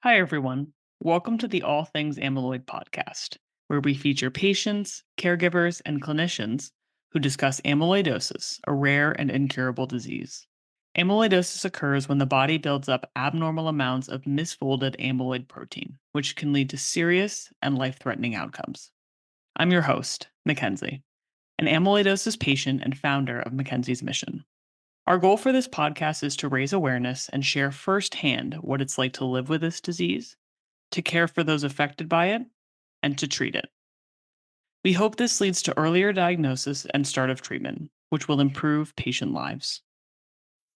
Hi, everyone. Welcome to the All Things Amyloid podcast, where we feature patients, caregivers, and clinicians who discuss amyloidosis, a rare and incurable disease. Amyloidosis occurs when the body builds up abnormal amounts of misfolded amyloid protein, which can lead to serious and life threatening outcomes. I'm your host, Mackenzie, an amyloidosis patient and founder of Mackenzie's Mission. Our goal for this podcast is to raise awareness and share firsthand what it's like to live with this disease, to care for those affected by it, and to treat it. We hope this leads to earlier diagnosis and start of treatment, which will improve patient lives.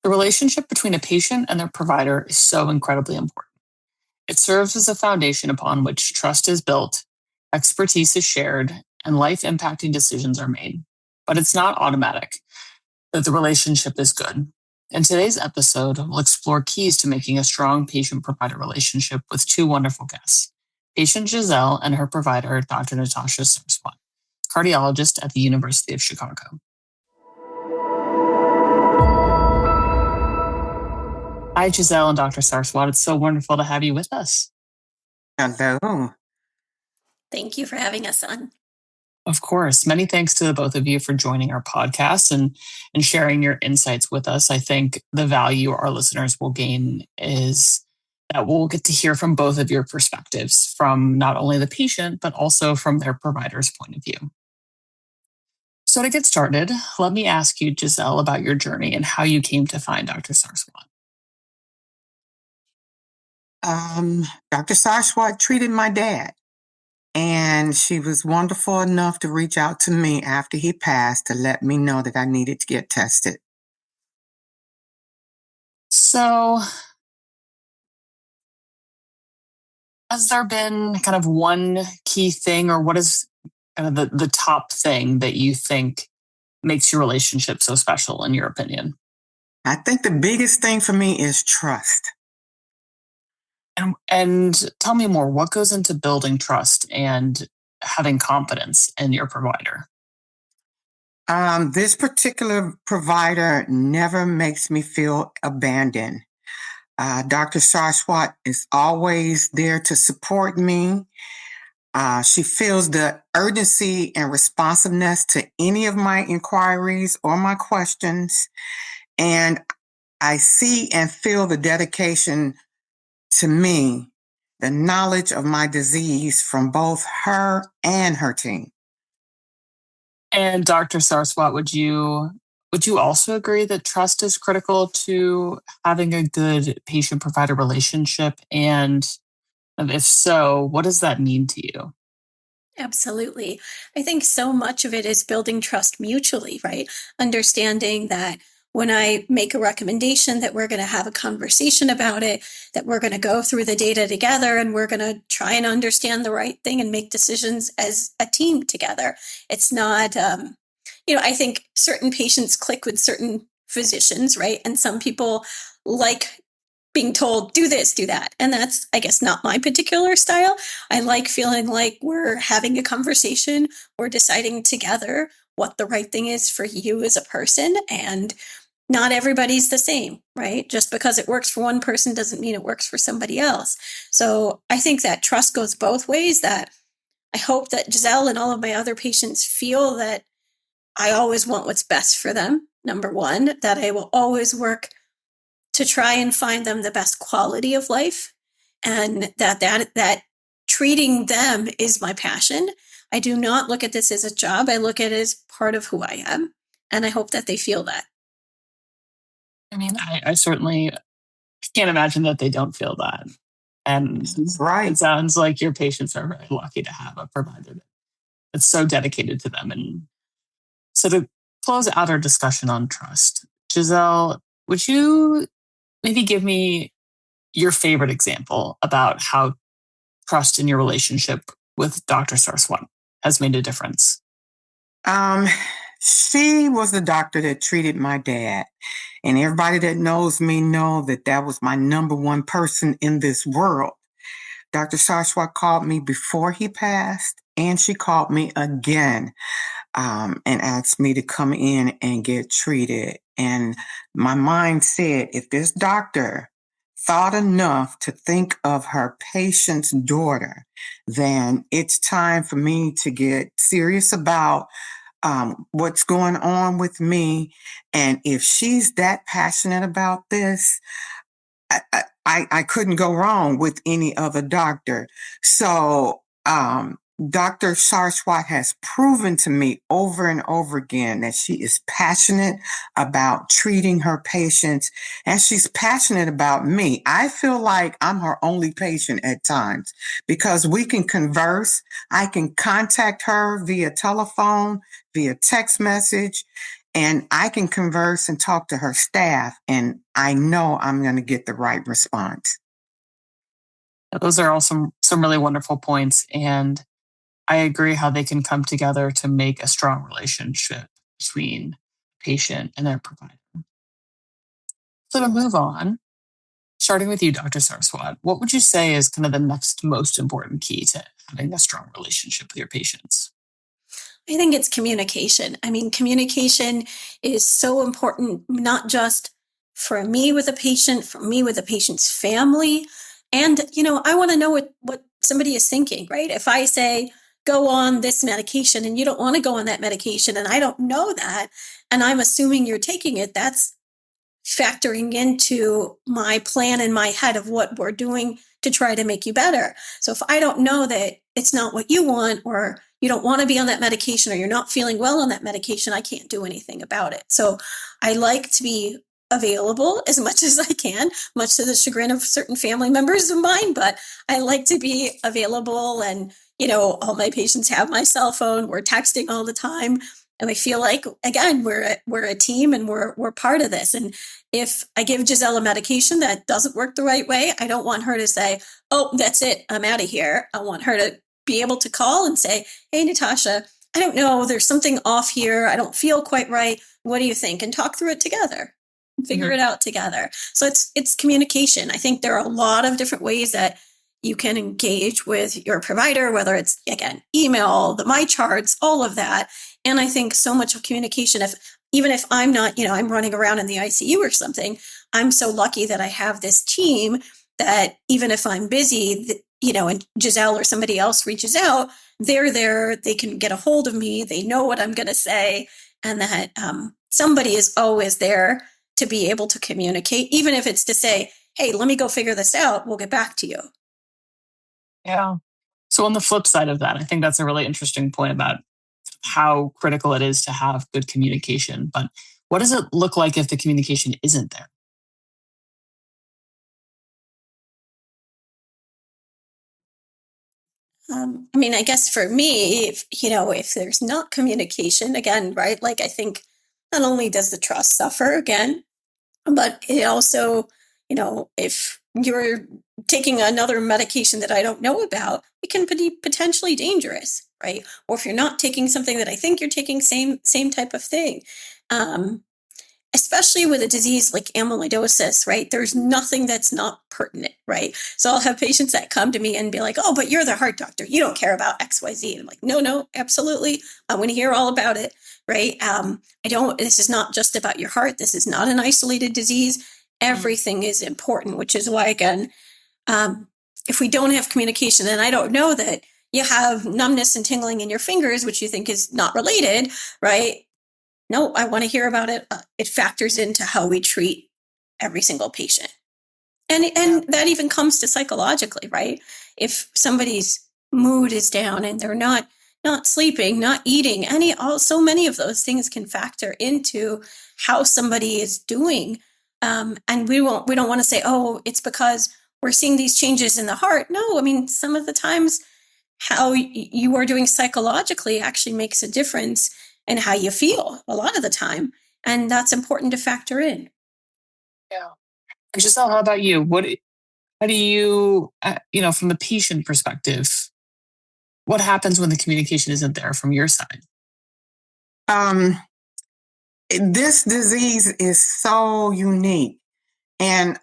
The relationship between a patient and their provider is so incredibly important. It serves as a foundation upon which trust is built, expertise is shared, and life-impacting decisions are made. But it's not automatic that the relationship is good. In today's episode, we'll explore keys to making a strong patient-provider relationship with two wonderful guests, patient Giselle and her provider, Dr. Nitasha Sarswat, cardiologist at the University of Chicago. Hi, Giselle and Dr. Sarswat. It's so wonderful to have you with us. Hello. Thank you for having us on. Of course. Many thanks to the both of you for joining our podcast and sharing your insights with us. I think the value our listeners will gain is that we'll get to hear from both of your perspectives, from not only the patient, but also from their provider's point of view. So to get started, let me ask you, Giselle, about your journey and how you came to find Dr. Sarswat. Dr. Sarswat treated my dad, and she was wonderful enough to reach out to me after he passed to let me know that I needed to get tested. So, has there been kind of one key thing, or what is kind of the top thing that you think makes your relationship so special, in your opinion? I think the biggest thing for me is trust. And tell me more, what goes into building trust and having confidence in your provider? This particular provider never makes me feel abandoned. Dr. Sarswat is always there to support me. She feels the urgency and responsiveness to any of my inquiries or my questions. And I see and feel the dedication to me, the knowledge of my disease from both her and her team. And Dr. Sarswat, would you also agree that trust is critical to having a good patient-provider relationship? And if so, what does that mean to you? Absolutely. I think so much of it is building trust mutually, right? Understanding that when I make a recommendation, that we're going to have a conversation about it, that we're going to go through the data together, and we're going to try and understand the right thing and make decisions as a team together. It's not, I think certain patients click with certain physicians, right? And some people like being told, do this, do that. And that's, I guess, not my particular style. I like feeling like we're having a conversation, we're deciding together what the right thing is for you as a person. And not everybody's the same, right? Just because it works for one person doesn't mean it works for somebody else. So I think that trust goes both ways, that I hope that Giselle and all of my other patients feel that I always want what's best for them, number one, that I will always work to try and find them the best quality of life, and that treating them is my passion. I do not look at this as a job. I look at it as part of who I am, and I hope that they feel that. I mean, I certainly can't imagine that they don't feel that. And Right. It sounds like your patients are very lucky to have a provider that's so dedicated to them. And so to close out our discussion on trust, Giselle, would you maybe give me your favorite example about how trust in your relationship with Dr. Sarswat has made a difference? She was the doctor that treated my dad. And everybody that knows me know that that was my number one person in this world. Dr. Sarswat called me before he passed, and she called me again and asked me to come in and get treated. And my mind said, if this doctor thought enough to think of her patient's daughter, then it's time for me to get serious about what's going on with me. And if she's that passionate about this, I couldn't go wrong with any other doctor. So Dr. Sarswat has proven to me over and over again that she is passionate about treating her patients, and she's passionate about me. I feel like I'm her only patient at times because we can converse. I can contact her via telephone, via text message, and I can converse and talk to her staff, and I know I'm going to get the right response. Those are all some really wonderful points. And I agree how they can come together to make a strong relationship between patient and their provider. So to move on, starting with you, Dr. Sarswat, what would you say is kind of the next most important key to having a strong relationship with your patients? I think it's communication. I mean, communication is so important, not just for me with a patient, for me with a patient's family. And, I want to know what somebody is thinking, right? If I say, go on this medication and you don't want to go on that medication and I don't know that, and I'm assuming you're taking it, that's factoring into my plan in my head of what we're doing to try to make you better. So if I don't know that it's not what you want, or you don't want to be on that medication, or you're not feeling well on that medication, I can't do anything about it. So I like to be available as much as I can, much to the chagrin of certain family members of mine, but I like to be available. And, all my patients have my cell phone. We're texting all the time. And we feel like, again, we're a team and we're part of this. And if I give Giselle a medication that doesn't work the right way, I don't want her to say, oh, that's it, I'm out of here. I want her to be able to call and say, hey, Nitasha, I don't know, there's something off here. I don't feel quite right. What do you think? And talk through it together, figure it out together. So it's communication. I think there are a lot of different ways that you can engage with your provider, whether it's, again, email, the my charts, all of that. And I think so much of communication, even if I'm not, I'm running around in the ICU or something, I'm so lucky that I have this team that even if I'm busy, and Giselle or somebody else reaches out, they're there, they can get a hold of me, they know what I'm going to say, and that somebody is always there to be able to communicate, even if it's to say, hey, let me go figure this out, we'll get back to you. Yeah. So on the flip side of that, I think that's a really interesting point about how critical it is to have good communication. But what does it look like if the communication isn't there? I guess for me, if there's not communication, again, right, like I think not only does the trust suffer again, but it also, if you're taking another medication that I don't know about, it can be potentially dangerous, right? Or if you're not taking something that I think you're taking, same type of thing. Especially with a disease like amyloidosis, right? There's nothing that's not pertinent, right? So I'll have patients that come to me and be like, oh, but you're the heart doctor. You don't care about XYZ. And I'm like, no, absolutely. I want to hear all about it, right? This is not just about your heart. This is not an isolated disease. Everything is important, which is why, again, if we don't have communication, and I don't know that you have numbness and tingling in your fingers, which you think is not related, right? No, I want to hear about it. It factors into how we treat every single patient. And that even comes to psychologically, right? If somebody's mood is down and they're not sleeping, not eating, so many of those things can factor into how somebody is doing. And we don't want to say, oh, it's because we're seeing these changes in the heart. No, some of the times how you are doing psychologically actually makes a difference in how you feel a lot of the time. And that's important to factor in. Yeah. And Giselle, how about you? How do you, from the patient perspective, what happens when the communication isn't there from your side? This disease is so unique. And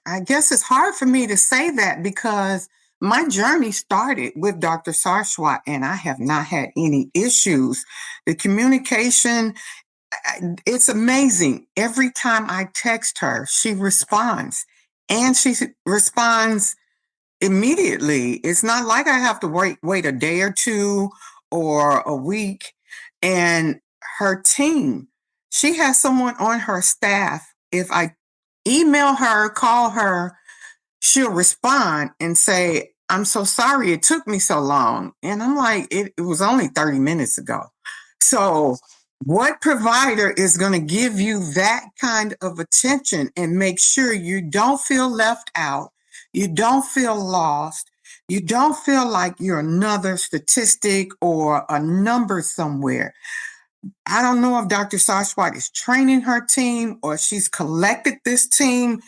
I guess it's hard for me to say that because my journey started with Dr. Sarswat and I have not had any issues. The communication, it's amazing. Every time I text her, she responds. and she responds immediately. It's not like I have to wait a day or two or a week. And her team, she has someone on her staff. If I email her, call her, she'll respond and say, I'm so sorry it took me so long. And I'm like, it was only 30 minutes ago. So, what provider is going to give you that kind of attention and make sure you don't feel left out? You don't feel lost. You don't feel like you're another statistic or a number somewhere. I don't know if Dr. Sarswat is training her team or she's collected this team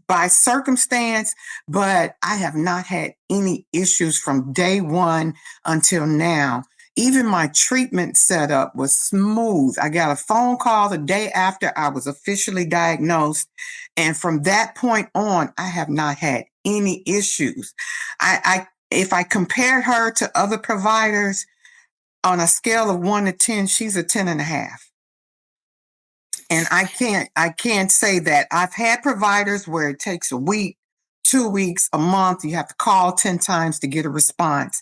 by circumstance, but I have not had any issues from day one until now. Even my treatment setup was smooth. I got a phone call the day after I was officially diagnosed. And from that point on, I have not had any issues. If I compared her to other providers, on a scale of 1 to 10, she's a 10 and a half. And I can't say that. I've had providers where it takes a week, 2 weeks, a month. You have to call 10 times to get a response.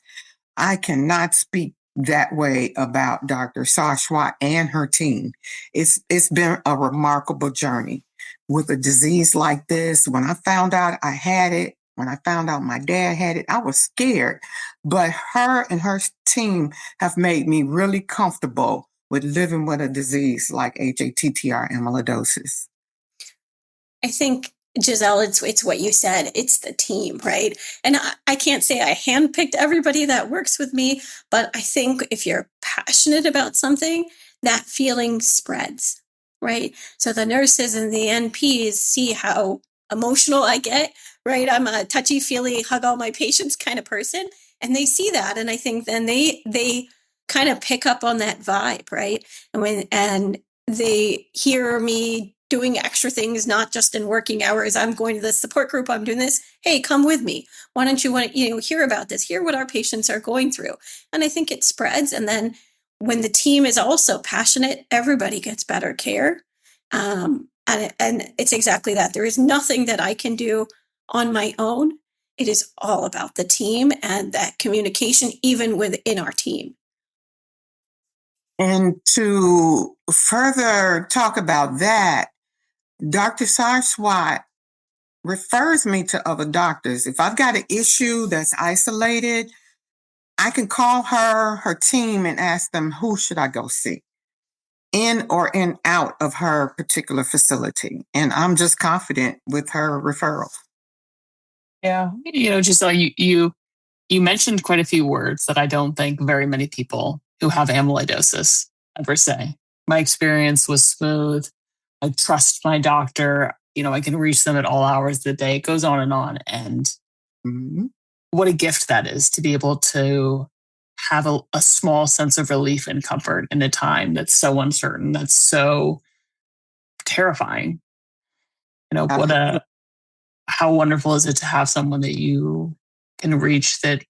I cannot speak that way about Dr. Sarswat and her team. It's been a remarkable journey with a disease like this. When I found out I had it, when I found out my dad had it, I was scared. But her and her team have made me really comfortable with living with a disease like hATTR amyloidosis. I think, Giselle, it's what you said. It's the team, right? And I can't say I handpicked everybody that works with me, but I think if you're passionate about something, that feeling spreads, right? So the nurses and the NPs see how emotional I get, right? I'm a touchy-feely, hug all my patients kind of person, and they see that, and I think then they kind of pick up on that vibe, right? And they hear me doing extra things, not just in working hours. I'm going to the support group. I'm doing this. Hey, come with me. Why don't you want to, hear about this? Hear what our patients are going through. And I think it spreads. And then when the team is also passionate, everybody gets better care. And it's exactly that. There is nothing that I can do on my own. It is all about the team and that communication, even within our team. And to further talk about that, Dr. Sarswat refers me to other doctors. If I've got an issue that's isolated, I can call her team, and ask them, who should I go see? In or in out of her particular facility. And I'm just confident with her referral. Yeah. Giselle, you mentioned quite a few words that I don't think very many people who have amyloidosis ever say. My experience was smooth. I trust my doctor. I can reach them at all hours of the day. It goes on and on. And what a gift that is to be able to have a small sense of relief and comfort in a time that's so uncertain, that's so terrifying. How wonderful is it to have someone that you can reach, that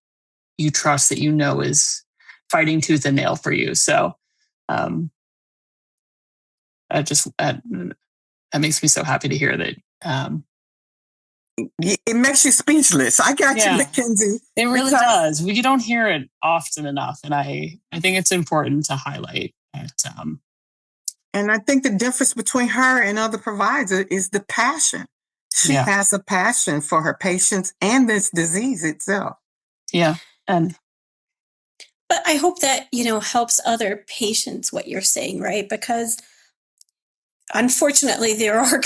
you trust, that is fighting tooth and nail for you. So that makes me so happy to hear that. It makes you speechless. I got you, Mackenzie. It really does. You don't hear it often enough. And I think it's important to highlight that. And I think the difference between her and other providers is the passion. She has a passion for her patients and this disease itself. Yeah. But I hope that, helps other patients, what you're saying, right? Because unfortunately, there are,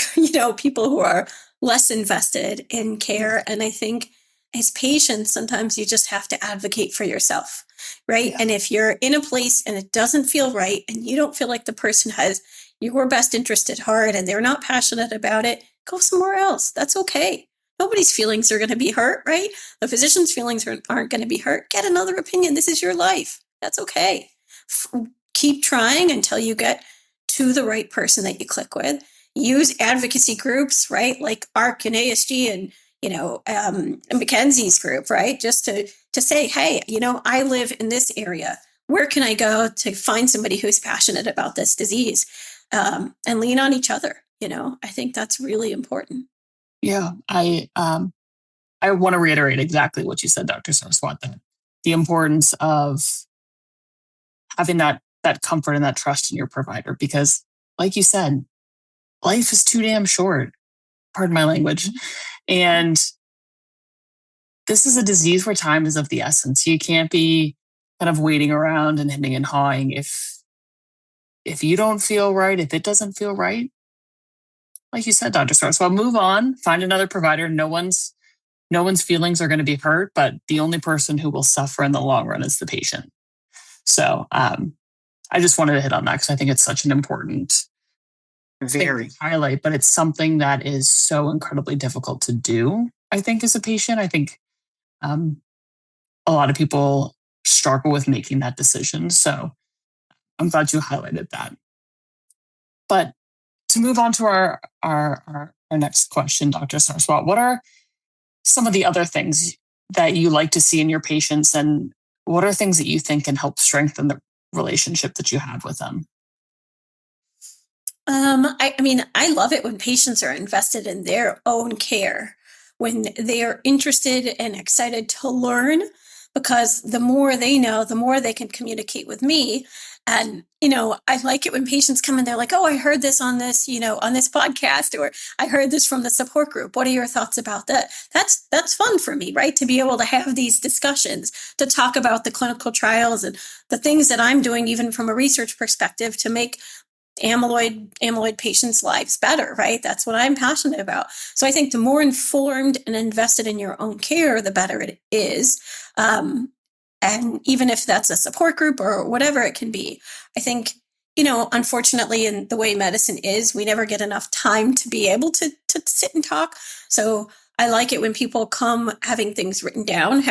people who are less invested in care. And I think as patients, sometimes you just have to advocate for yourself, right? Yeah. And if you're in a place and it doesn't feel right and you don't feel like the person has your best interest at heart and they're not passionate about it, go somewhere else. That's okay. Nobody's feelings are going to be hurt, right? The physician's feelings aren't going to be hurt. Get another opinion. This is your life. That's okay. Keep trying until you get to the right person that you click with. Use advocacy groups, right? Like ARC and ASG and, Mackenzie's group, right? Just to say, hey, I live in this area. Where can I go to find somebody who's passionate about this disease? And lean on each other. I think that's really important. Yeah, I want to reiterate exactly what you said, Dr. Sarswat, that the importance of having that comfort and that trust in your provider, because like you said, life is too damn short. Pardon my language. And this is a disease where time is of the essence. You can't be kind of waiting around and hemming and hawing. If you don't feel right, if it doesn't feel right, like you said, Dr. Sarswat, move on, find another provider. No one's feelings are going to be hurt, but the only person who will suffer in the long run is the patient. So I just wanted to hit on that because I think it's such an important thing to highlight, but it's something that is so incredibly difficult to do, I think, as a patient. I think a lot of people struggle with making that decision. So I'm glad you highlighted that. But to move on to our next question, Dr. Sarswat, what are some of the other things that you like to see in your patients, and what are things that you think can help strengthen the relationship that you have with them? I mean, I love it when patients are invested in their own care, when they are interested and excited to learn, because the more they know, the more they can communicate with me. And, I like it when patients come in, they're like, oh, I heard this on this, on this podcast, or I heard this from the support group. What are your thoughts about that? That's fun for me, right? To be able to have these discussions, to talk about the clinical trials and the things that I'm doing, even from a research perspective, to make amyloid patients' lives better, right? That's what I'm passionate about. So I think the more informed and invested in your own care, the better it is. And even if that's a support group or whatever it can be, I think, unfortunately, in the way medicine is, we never get enough time to be able to sit and talk. So I like it when people come having things written down,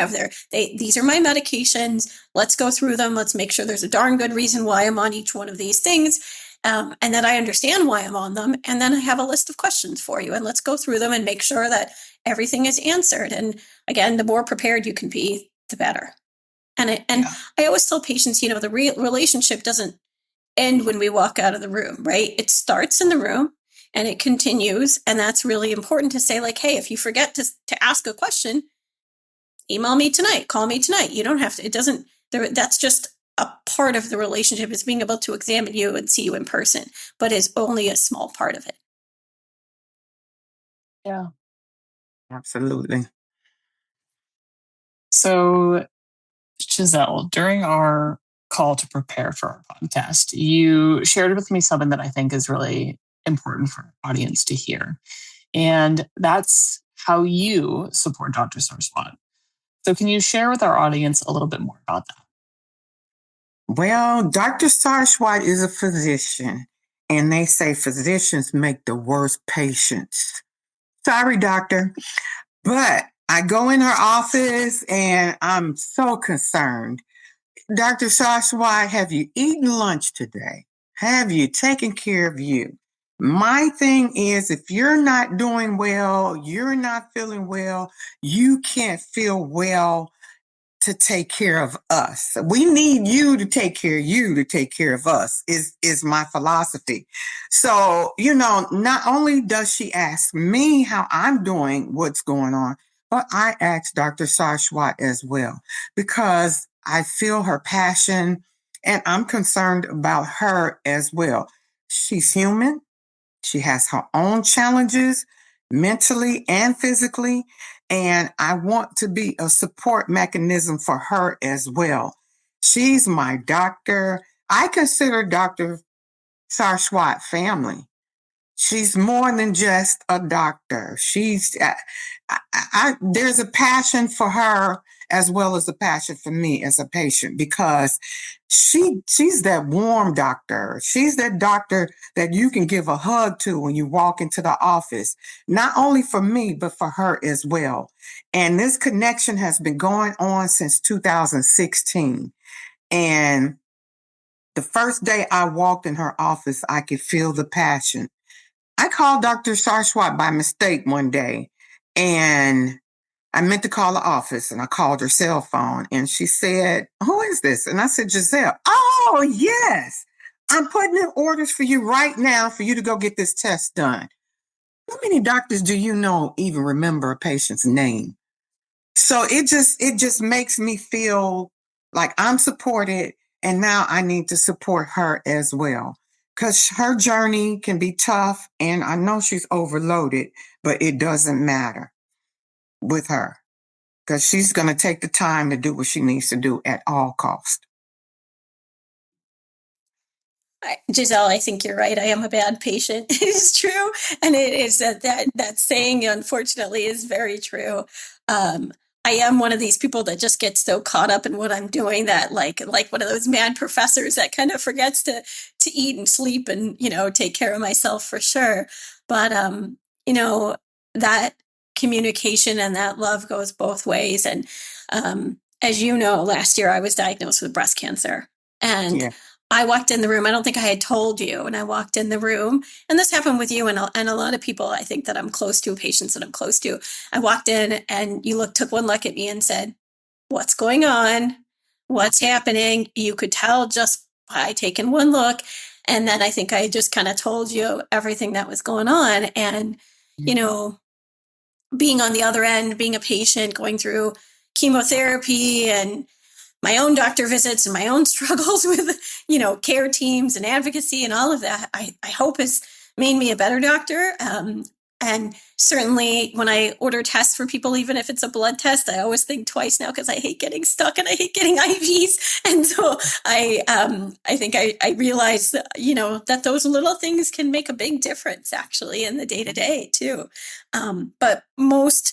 these are my medications. Let's go through them. Let's make sure there's a darn good reason why I'm on each one of these things. And that I understand why I'm on them. And then I have a list of questions for you. And let's go through them and make sure that everything is answered. And again, the more prepared you can be, the better. And I always tell patients, the relationship doesn't end when we walk out of the room, right? It starts in the room and it continues. And that's really important to say, like, hey, if you forget to ask a question, email me tonight, call me tonight. You don't have to, that's just a part of the relationship, is being able to examine you and see you in person, but is only a small part of it. Yeah. Absolutely. So, Giselle, during our call to prepare for our podcast, you shared with me something that I think is really important for our audience to hear. And that's how you support Dr. Sarswat. So can you share with our audience a little bit more about that? Well, Dr. Sarswat is a physician, and they say physicians make the worst patients. Sorry, doctor, but I go in her office and I'm so concerned. Dr. Sarswat, have you eaten lunch today? Have you taken care of you? My thing is, if you're not doing well, you're not feeling well, you can't feel well to take care of us. We need you to take care of you to take care of us is my philosophy. So, not only does she ask me how I'm doing, what's going on, but I ask Dr. Sarswat as well, because I feel her passion and I'm concerned about her as well. She's human. She has her own challenges mentally and physically, and I want to be a support mechanism for her as well. She's my doctor. I consider Dr. Sarswat family. She's more than just a doctor. There's a passion for her as well as a passion for me as a patient, because she's that warm doctor. She's that doctor that you can give a hug to when you walk into the office, not only for me, but for her as well. And this connection has been going on since 2016. And the first day I walked in her office, I could feel the passion. I called Dr. Sarswat by mistake one day, and I meant to call the office, and I called her cell phone, and she said, who is this? And I said, Giselle. Oh, yes. I'm putting in orders for you right now for you to go get this test done. How many doctors do you know even remember a patient's name? So it just makes me feel like I'm supported, and now I need to support her as well. Because her journey can be tough, and I know she's overloaded, but it doesn't matter with her because she's going to take the time to do what she needs to do at all cost. Giselle, I think you're right. I am a bad patient. It is true, and it is that saying, unfortunately, is very true. I am one of these people that just gets so caught up in what I'm doing that, like one of those mad professors that kind of forgets to eat and sleep and take care of myself for sure. But that communication and that love goes both ways. And as you know, last year I was diagnosed with breast cancer, and Yeah. I walked in the room. I don't think I had told you. And I walked in the room, and this happened with you and a lot of people I think that I'm close to, patients that I'm close to. I walked in and you took one look at me and said, "What's going on? What's happening?" You could tell just by taking one look. And then I think I just kind of told you everything that was going on. And, being on the other end, being a patient, going through chemotherapy and my own doctor visits and my own struggles with, care teams and advocacy and all of that, I hope has made me a better doctor. And certainly when I order tests for people, even if it's a blood test, I always think twice now because I hate getting stuck and I hate getting IVs. And so I think I realize that, that those little things can make a big difference actually in the day to day too. But most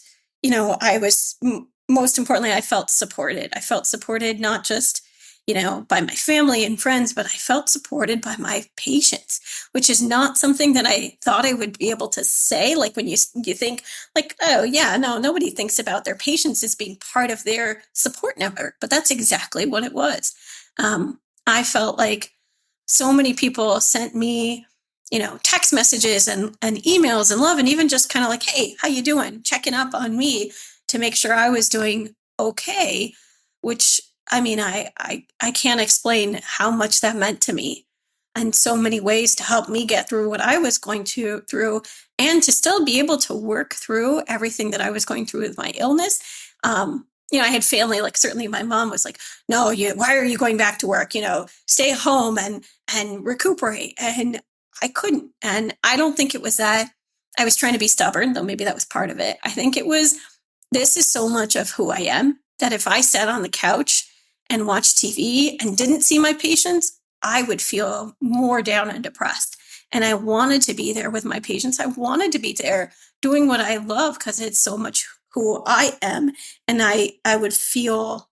importantly, I felt supported. I felt supported not just, by my family and friends, but I felt supported by my patients, which is not something that I thought I would be able to say. Like when you think like, oh yeah, no, nobody thinks about their patients as being part of their support network, but that's exactly what it was. I felt like so many people sent me, text messages and emails and love, and even just kind of like, "Hey, how you doing?" Checking up on me to make sure I was doing okay, which I mean, I can't explain how much that meant to me in so many ways to help me get through what I was going through and to still be able to work through everything that I was going through with my illness. I had family, like certainly my mom was like, "No, why are you going back to work? Stay home and recuperate." And I couldn't. And I don't think it was that I was trying to be stubborn, though maybe that was part of it. I think it was, this is so much of who I am that if I sat on the couch and watched TV and didn't see my patients, I would feel more down and depressed. And I wanted to be there with my patients. I wanted to be there doing what I love because it's so much who I am. And I would feel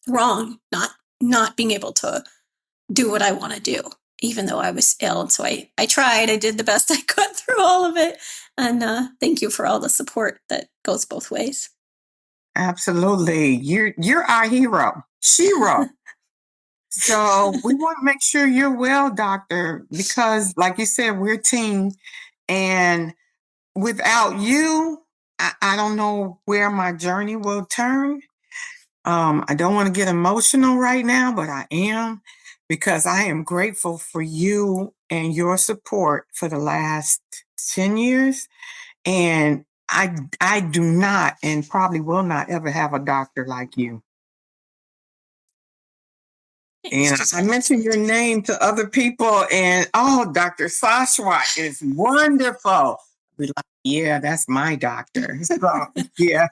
wrong not being able to do what I want to do, even though I was ill. And so I tried. I did the best I could through all of it. And thank you for all the support that goes both ways. Absolutely. You're our hero. Shiro. So we want to make sure you're well, doctor, because like you said, we're a team. And without you, I don't know where my journey will turn. I don't want to get emotional right now, but I am because I am grateful for you and your support for the last 10 years. And I do not and probably will not ever have a doctor like you. And I mentioned your name to other people, and Dr. Sarswat is wonderful. We like, yeah, that's my doctor. So, yeah,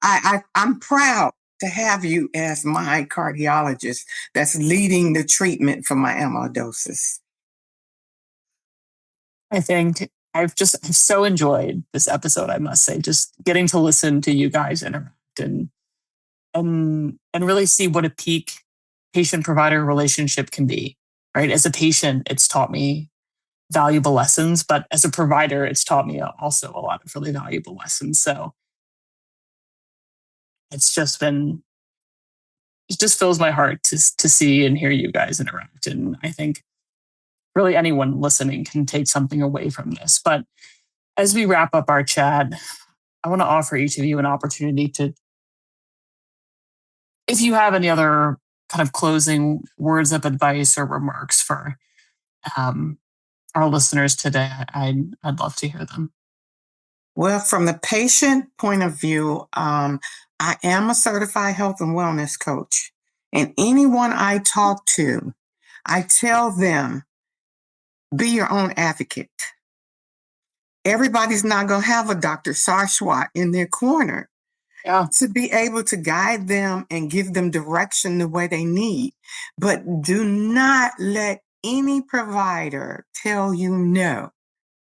I'm proud to have you as my cardiologist that's leading the treatment for my amyloidosis. I think I've so enjoyed this episode, I must say, just getting to listen to you guys interact and really see what a peak patient provider relationship can be, right? As a patient, it's taught me valuable lessons, but as a provider, it's taught me also a lot of really valuable lessons. So it just fills my heart to see and hear you guys interact. And I think really anyone listening can take something away from this. But as we wrap up our chat, I want to offer each of you an opportunity to, if you have any other kind of closing words of advice or remarks for our listeners today? I'd love to hear them. Well, from the patient point of view, I am a certified health and wellness coach. And anyone I talk to, I tell them, be your own advocate. Everybody's not going to have a Dr. Sarswat in their corner to be able to guide them and give them direction the way they need. But do not let any provider tell you no.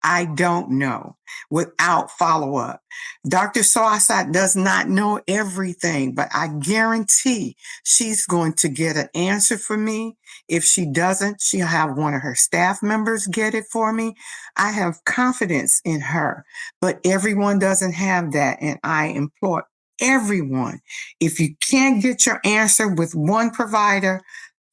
I don't know without follow up. Dr. Sarswat does not know everything, but I guarantee she's going to get an answer for me. If she doesn't, she'll have one of her staff members get it for me. I have confidence in her, but everyone doesn't have that. And I implore everyone, if you can't get your answer with one provider,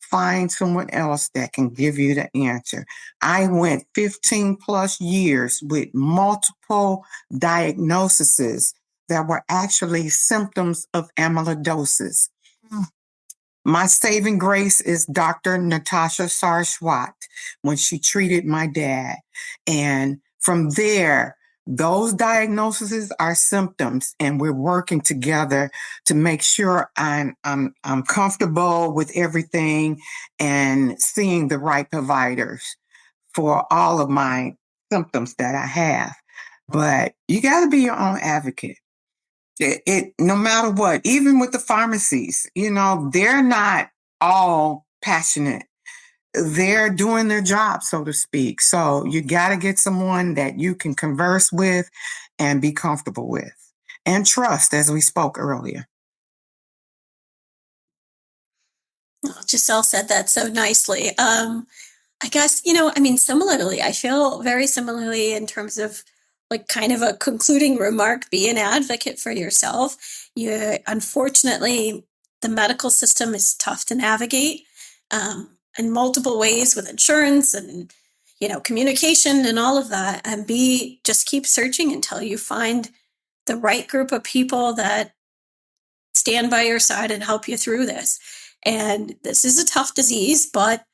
find someone else that can give you the answer. I went 15 plus years with multiple diagnoses that were actually symptoms of amyloidosis. My saving grace is Dr. Nitasha Sarswat when she treated my dad. And from there, those diagnoses are symptoms, and we're working together to make sure I'm comfortable with everything and seeing the right providers for all of my symptoms that I have. But you got to be your own advocate. It no matter what, even with the pharmacies, they're not all passionate. They're doing their job, so to speak. So you got to get someone that you can converse with and be comfortable with and trust, as we spoke earlier. Giselle said that so nicely. I guess, similarly, I feel very similarly in terms of like kind of a concluding remark, be an advocate for yourself. Unfortunately, the medical system is tough to navigate in multiple ways with insurance and, communication and all of that. And just keep searching until you find the right group of people that stand by your side and help you through this. And this is a tough disease, but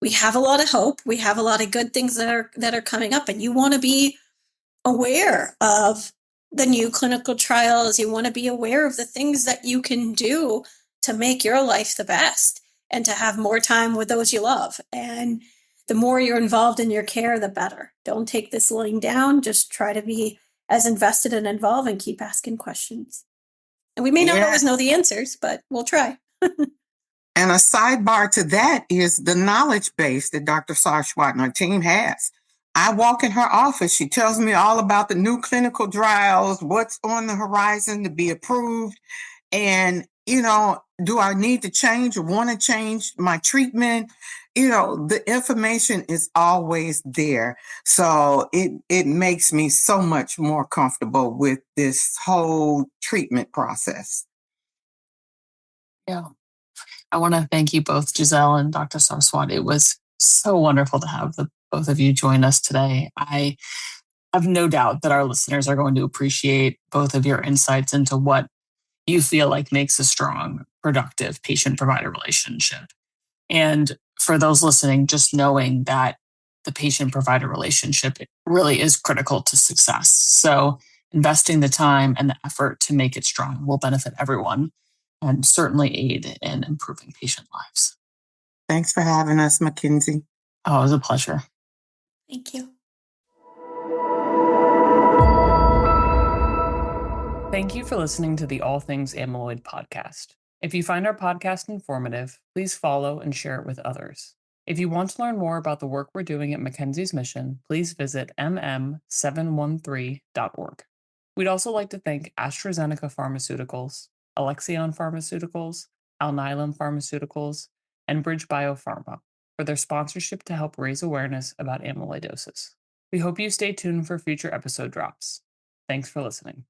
we have a lot of hope. We have a lot of good things that are coming up, and you want to be aware of the new clinical trials. You want to be aware of the things that you can do to make your life the best and to have more time with those you love. And the more you're involved in your care, the better. Don't take this laying down. Just try to be as invested and involved and keep asking questions. And we may not always know the answers, but we'll try. And a sidebar to that is the knowledge base that Dr. Sarswat and her team has. I walk in her office. She tells me all about the new clinical trials, what's on the horizon to be approved. And, do I need to change or want to change my treatment? The information is always there. So it makes me so much more comfortable with this whole treatment process. Yeah. I want to thank you both, Giselle and Dr. Sarswat. It was so wonderful to have the both of you join us today. I have no doubt that our listeners are going to appreciate both of your insights into what you feel like makes a strong, productive patient-provider relationship. And for those listening, just knowing that the patient-provider relationship really is critical to success. So investing the time and the effort to make it strong will benefit everyone and certainly aid in improving patient lives. Thanks for having us, Mackenzie. Oh, it was a pleasure. Thank you. Thank you for listening to the All Things Amyloid podcast. If you find our podcast informative, please follow and share it with others. If you want to learn more about the work we're doing at Mackenzie's Mission, please visit mm713.org. We'd also like to thank AstraZeneca Pharmaceuticals, Alexion Pharmaceuticals, Alnylam Pharmaceuticals, and Bridge Biopharma for their sponsorship to help raise awareness about amyloidosis. We hope you stay tuned for future episode drops. Thanks for listening.